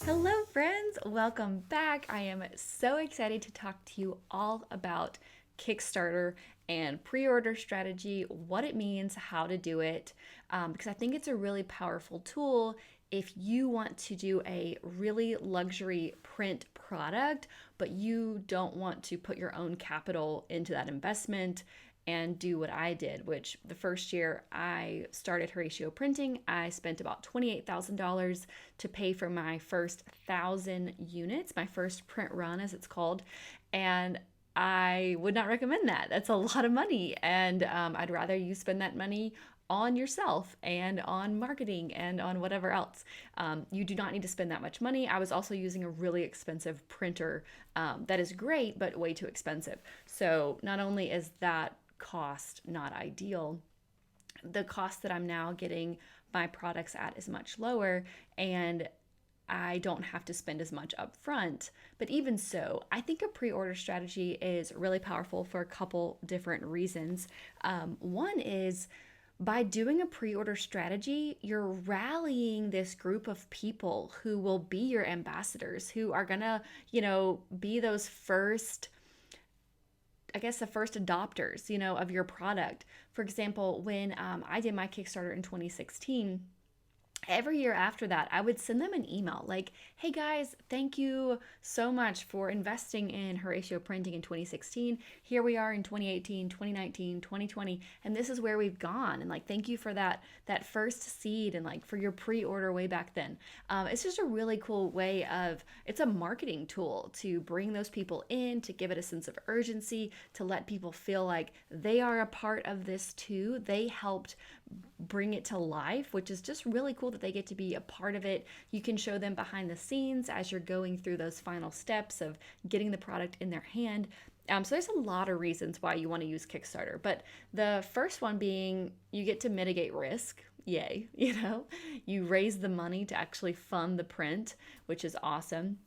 Hello, friends. Welcome back. I am so excited to talk to you all about Kickstarter and pre order strategy, what it means, how to do it, because I think it's a really powerful tool if you want to do a really luxury print product, but you don't want to put your own capital into that investment and do what I did, which the first year I started Horacio Printing, I spent about $28,000 to pay for my first 1,000 units, my first print run, as it's called. And I would not recommend that. That's a lot of money. And I'd rather you spend that money on yourself and on marketing and on whatever else. You do not need to spend that much money. I was also using a really expensive printer that is great, but way too expensive. So not only is that cost not ideal, the cost that I'm now getting my products at is much lower, and I don't have to spend as much up front. But even so, I think a pre order strategy is really powerful for a couple different reasons. One is by doing a pre order strategy, you're rallying this group of people who will be your ambassadors, who are gonna, be those first, I guess, the first adopters, of your product. For example, when I did my Kickstarter in 2016, every year after that, I would send them an email like, hey guys, thank you so much for investing in Horacio Printing in 2016. Here we are in 2018, 2019, 2020, and this is where we've gone. And like, thank you for that first seed and like for your pre-order way back then. It's just a really cool way of, it's a marketing tool to bring those people in, to give it a sense of urgency, to let people feel like they are a part of this too. They helped bring it to life, which is just really cool that they get to be a part of it. You can show them behind the scenes as you're going through those final steps of getting the product in their hand. So there's a lot of reasons why you want to use Kickstarter, but the first one being you get to mitigate risk. Yay, you raise the money to actually fund the print, which is awesome.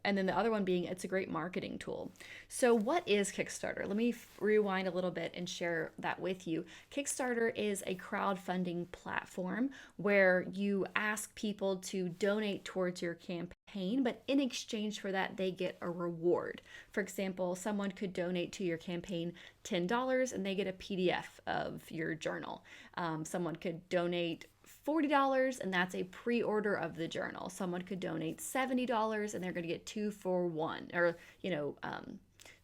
And then the other one being it's a great marketing tool. So, what is Kickstarter? Let me rewind a little bit and share that with you. Kickstarter is a crowdfunding platform where you ask people to donate towards your campaign, but in exchange for that, they get a reward. For example, someone could donate to your campaign $10 and they get a PDF of your journal. Someone could donate $40 and that's a pre-order of the journal. Someone could donate $70 and they're going to get 2 for 1, or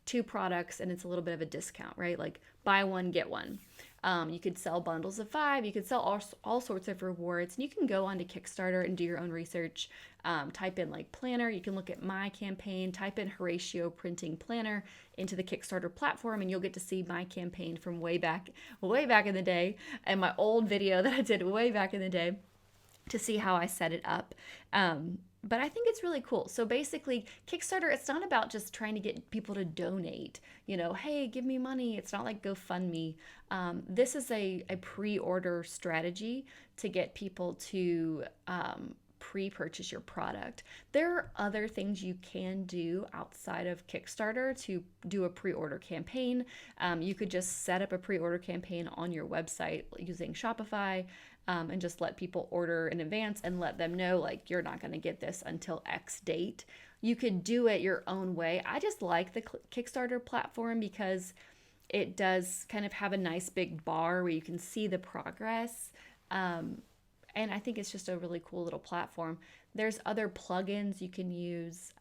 two products, and it's a little bit of a discount, right? Like buy one get one. You could sell bundles of 5. You could sell all sorts of rewards, and you can go onto Kickstarter and do your own research. Type in like planner. You can look at my campaign. Type in Horacio Printing Planner into the Kickstarter platform, and you'll get to see my campaign from way back in the day, and my old video that I did way back in the day to see how I set it up. But I think it's really cool. So basically, Kickstarter, it's not about just trying to get people to donate, hey, give me money. It's not like GoFundMe. This is a pre-order strategy to get people to pre-purchase your product. There are other things you can do outside of Kickstarter to do a pre-order campaign. You could just set up a pre-order campaign on your website using Shopify. And just let people order in advance and let them know like you're not going to get this until X date. You could do it your own way. I just like the Kickstarter platform because it does kind of have a nice big bar where you can see the progress. And I think it's just a really cool little platform. There's other plugins you can use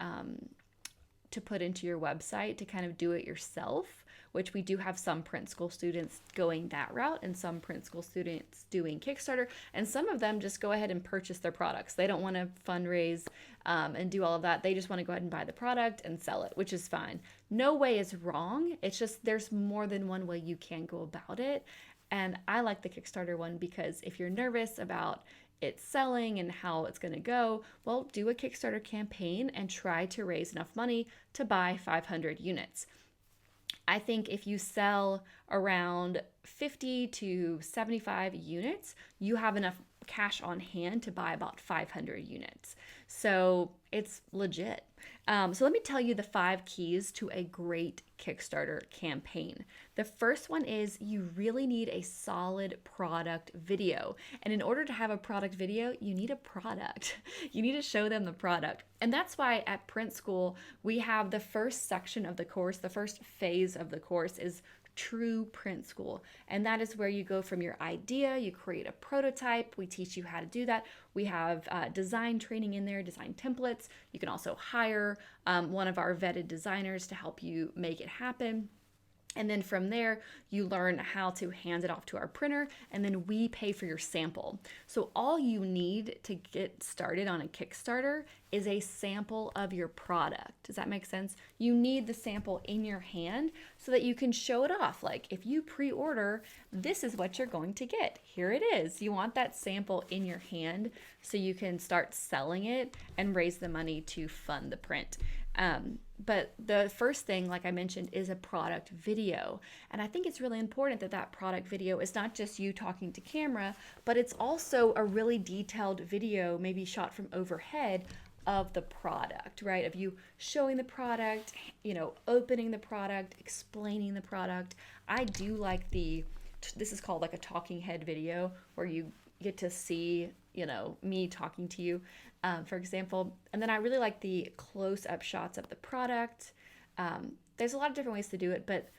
to put into your website to kind of do it yourself, which we do have some print school students going that route and some print school students doing Kickstarter, and some of them just go ahead and purchase their products. They don't want to fundraise and do all of that. They just want to go ahead and buy the product and sell it, which is fine. No way is wrong. It's just there's more than one way you can go about it. And I like the Kickstarter one because if you're nervous about it's selling and how it's going to go, well, do a Kickstarter campaign and try to raise enough money to buy 500 units. I think if you sell around 50 to 75 units, you have enough cash on hand to buy about 500 units. So it's legit. So let me tell you the 5 keys to a great Kickstarter campaign. The first one is you really need a solid product video. And in order to have a product video, you need a product. You need to show them the product. And that's why at Print School, we have the first section of the course, the first phase of the course is true print school. And that is where you go from your idea, you create a prototype, we teach you how to do that. We have design training in there, design templates. You can also hire one of our vetted designers to help you make it happen. And then from there, you learn how to hand it off to our printer, and then we pay for your sample. So all you need to get started on a Kickstarter is a sample of your product. Does that make sense? You need the sample in your hand so that you can show it off. Like if you pre-order, this is what you're going to get. Here it is. You want that sample in your hand so you can start selling it and raise the money to fund the print. But the first thing, like I mentioned, is a product video. And I think it's really important that that product video is not just you talking to camera, but it's also a really detailed video, maybe shot from overhead, of the product, right? Of you showing the product, opening the product, explaining the product. I do like this is called like a talking head video where you get to see, me talking to you, for example. And then I really like the close-up shots of the product. There's a lot of different ways to do it, but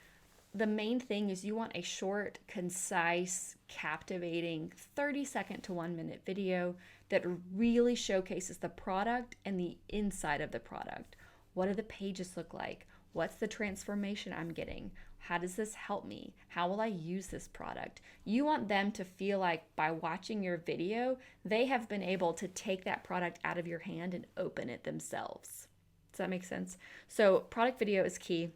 the main thing is you want a short, concise, captivating 30-second to 1-minute video that really showcases the product and the inside of the product. What do the pages look like? What's the transformation I'm getting? How does this help me? How will I use this product? You want them to feel like by watching your video, they have been able to take that product out of your hand and open it themselves. Does that make sense? So product video is key.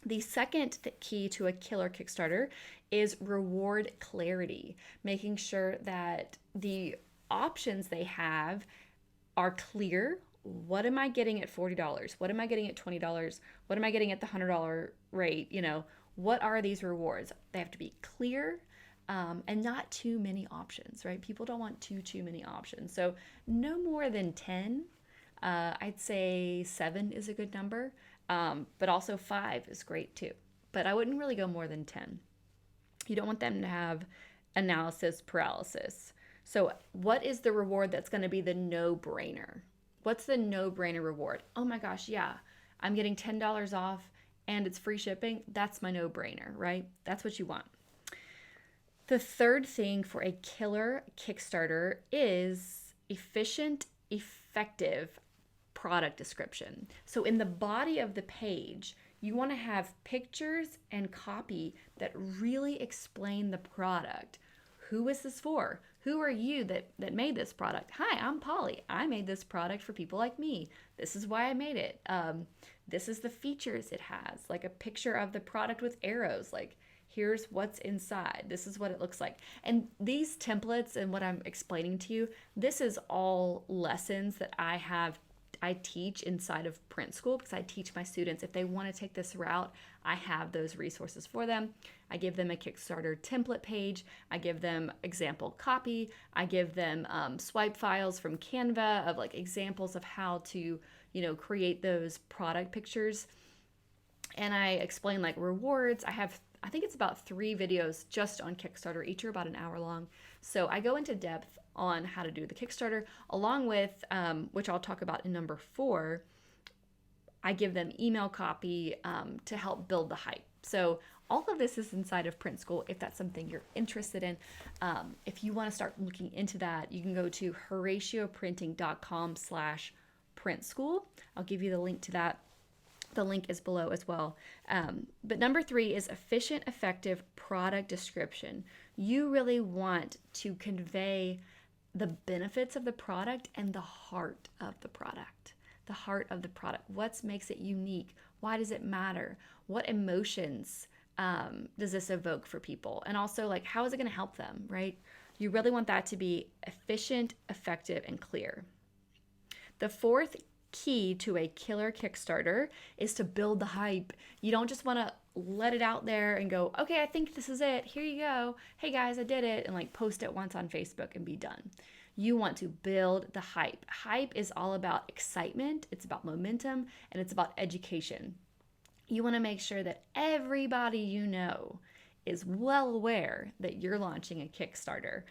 The second key to a killer Kickstarter is reward clarity, making sure that the options they have are clear. What am I getting at $40? What am I getting at $20? What am I getting at the $100 rate? What are these rewards? They have to be clear and not too many options, right? People don't want too many options. So no more than 10. I'd say 7 is a good number, but also 5 is great too. But I wouldn't really go more than 10. You don't want them to have analysis paralysis. So what is the reward that's going to be the no-brainer? What's the no-brainer reward? Oh my gosh, yeah, I'm getting $10 off and it's free shipping. That's my no-brainer, right? That's what you want. The third thing for a killer Kickstarter is efficient, effective product description. So in the body of the page, you want to have pictures and copy that really explain the product. Who is this for? Who are you that made this product? Hi, I'm Polly. I made this product for people like me. This is why I made it. This is the features it has, like a picture of the product with arrows, like here's what's inside. This is what it looks like. And these templates and what I'm explaining to you, this is all lessons that I teach inside of Print School because I teach my students if they want to take this route, I have those resources for them. I give them a Kickstarter template page. I give them example copy. I give them swipe files from Canva of like examples of how to, create those product pictures. And I explain like rewards. I think it's about 3 videos just on Kickstarter. Each are about an hour long. So I go into depth on how to do the Kickstarter, along with, which I'll talk about in number 4, I give them email copy to help build the hype. So all of this is inside of Print School if that's something you're interested in. If you want to start looking into that, you can go to horacioprinting.com/print school. I'll give you the link to that. The link is below as well. But number 3 is efficient, effective product description. You really want to convey the benefits of the product and the heart of the product. The heart of the product. What makes it unique? Why does it matter? What emotions does this evoke for people? And also, like, how is it going to help them, right? You really want that to be efficient, effective, and clear. The 4th key to a killer Kickstarter is to build the hype. You don't just want to let it out there and go, okay, I think this is it. Here you go. Hey guys, I did it. And like post it once on Facebook and be done. You want to build the hype. Hype is all about excitement, it's about momentum, and it's about education. You want to make sure that everybody you know is well aware that you're launching a Kickstarter.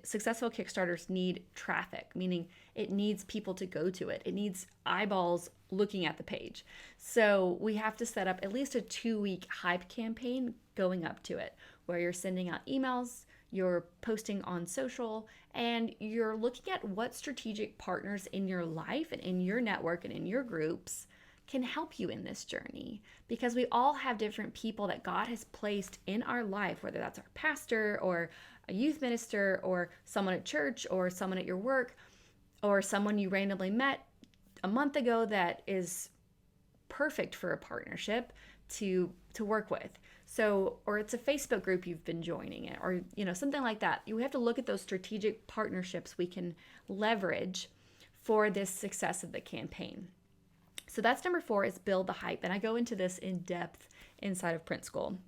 Successful Kickstarters need traffic, meaning it needs people to go to it. It needs eyeballs looking at the page. So we have to set up at least a 2-week hype campaign going up to it, where you're sending out emails, you're posting on social, and you're looking at what strategic partners in your life and in your network and in your groups can help you in this journey, because we all have different people that God has placed in our life, whether that's our pastor or a youth minister or someone at church or someone at your work or someone you randomly met a month ago that is perfect for a partnership to work with. So, or it's a Facebook group you've been joining it, or something like that. You have to look at those strategic partnerships we can leverage for this success of the campaign. So that's number 4, is build the hype. And I go into this in depth inside of Print School.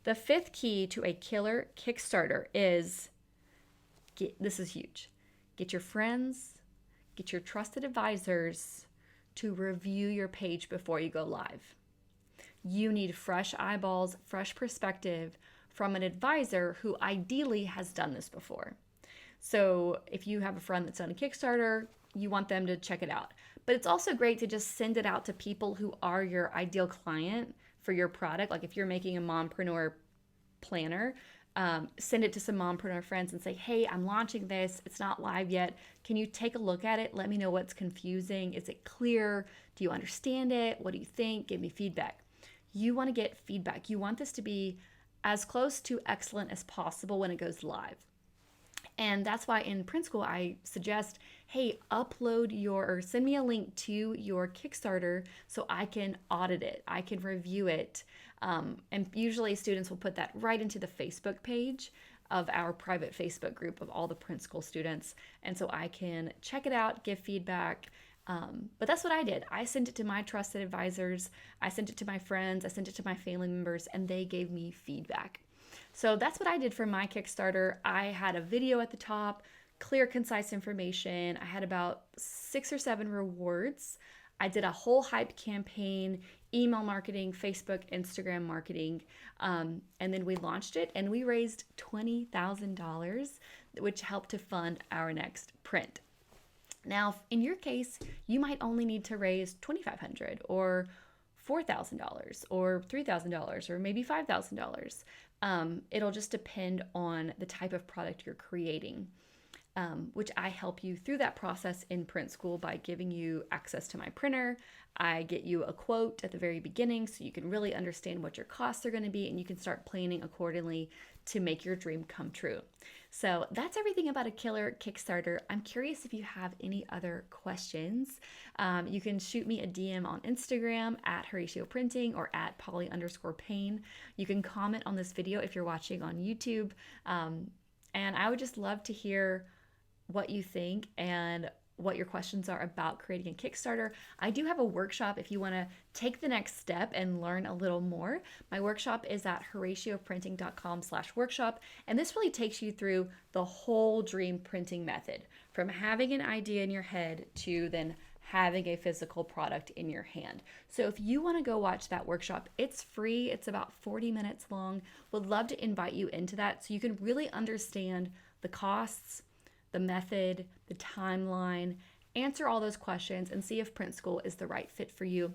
The 5th key to a killer Kickstarter is, this is huge, get your friends, get your trusted advisors to review your page before you go live. You need fresh eyeballs, fresh perspective from an advisor who ideally has done this before. So if you have a friend that's done a Kickstarter, you want them to check it out. But it's also great to just send it out to people who are your ideal client for your product. Like if you're making a mompreneur planner, send it to some mompreneur friends and say, hey, I'm launching this. It's not live yet. Can you take a look at it? Let me know what's confusing. Is it clear? Do you understand it? What do you think? Give me feedback. You want to get feedback. You want this to be as close to excellent as possible when it goes live. And that's why in Print School, I suggest, hey, send me a link to your Kickstarter so I can audit it. I can review it. And usually students will put that right into the Facebook page of our private Facebook group of all the Print School students. And so I can check it out, give feedback. But that's what I did. I sent it to my trusted advisors. I sent it to my friends. I sent it to my family members, and they gave me feedback. So that's what I did for my Kickstarter. I had a video at the top, clear, concise information. I had about 6 or 7 rewards. I did a whole hype campaign, email marketing, Facebook, Instagram marketing, and then we launched it, and we raised $20,000, which helped to fund our next print. Now, in your case, you might only need to raise $2,500 or $4,000 or $3,000 or maybe $5,000. It'll just depend on the type of product you're creating, which I help you through that process in Print School by giving you access to my printer. I get you a quote at the very beginning so you can really understand what your costs are going to be, and you can start planning accordingly to make your dream come true. So that's everything about a killer Kickstarter. I'm curious if you have any other questions. You can shoot me a DM on Instagram at Horacio Printing or at Polly_Payne. You can comment on this video if you're watching on YouTube. And I would just love to hear what you think and what your questions are about creating a Kickstarter. I do have a workshop if you want to take the next step and learn a little more. My workshop is at horacioprinting.com/workshop, and this really takes you through the whole dream printing method, from having an idea in your head to then having a physical product in your hand. So if you want to go watch that workshop, it's free. It's about 40 minutes long. Would love to invite you into that so you can really understand the costs, the method, the timeline, answer all those questions, and see if Print School is the right fit for you.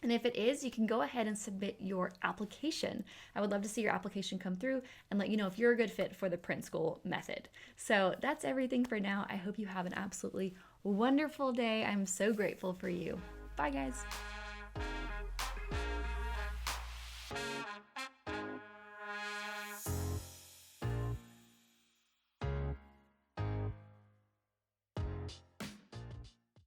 And if it is, you can go ahead and submit your application. I would love to see your application come through and let you know if you're a good fit for the Print School method. So that's everything for now. I hope you have an absolutely wonderful day. I'm so grateful for you. Bye, guys.